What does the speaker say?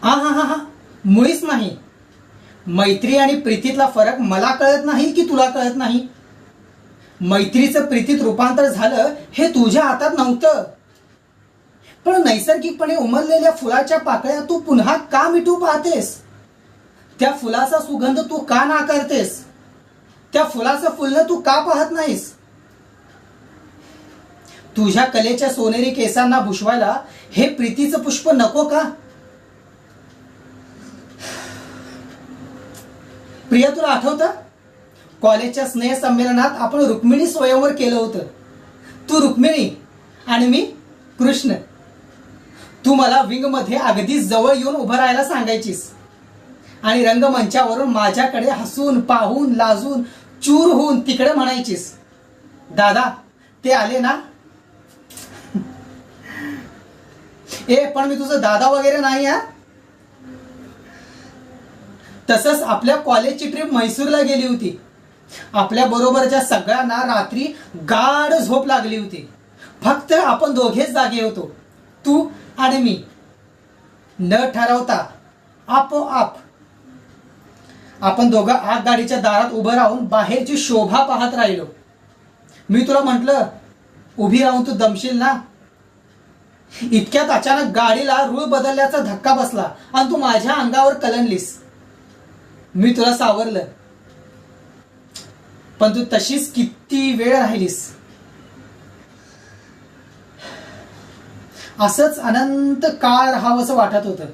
हा हा हा हा मुळीच नाही. मैत्री आणि प्रीतीतला फरक मला कळत नाही की तुला कळत नाही. मैत्रीचं प्रीतीत रूपांतर झालं हे तुझ्या हातात नव्हतं. पण नैसर्गिकपणे उमललेल्या फुलाच्या पाकळ्या तू पुन्हा का मिटू पाहतेस? त्या फुलाचा सुगंध तू का नाकारतेस? त्या फुलाचं फुलणं तू का पाहत नाहीस? तुझ्या कलेच्या सोनेरी केसांना भुशवायला हे प्रीतीचं पुष्प नको का? प्रिया, तुला आठवतं कॉलेजच्या स्नेह संमेलनात आपण रुक्मिणी स्वयंवर केलं होतं. तू रुक्मिणी आणि मी कृष्ण. तू मला विंग मध्ये अगदी जवळ येऊन उभं राहायला सांगायचीस आणि रंगमंचावरून माझ्याकडे हसून पाहून लाजून चूर होऊन तिकडे म्हणायचीस, दादा ते आले ना. पण मी तुझं दादा वगैरे नाही हा. तसंच आपल्या कॉलेजची ट्रिप म्हैसूरला गेली होती. आपल्या बरोबरच्या सगळ्यांना रात्री गाढ झोप लागली होती. फक्त आपण दोघेच जागे होतो, तू आणि मी. न ठरवता आपोआप आपण दोघं आगगाडीच्या दारात उभं राहून बाहेरची शोभा पाहत राहिलो. मी तुला म्हटलं, उभी राहून तू दमशील ना. इतक्यात अचानक गाडीला रूळ बदलल्याचा धक्का बसला आणि तू माझ्या अंगावर कलनलीस. मी तुला सावरलं, पण तू तशीच किती वेळ राहिलीस. असंच अनंत काळ राहावंसं वाटत होतं.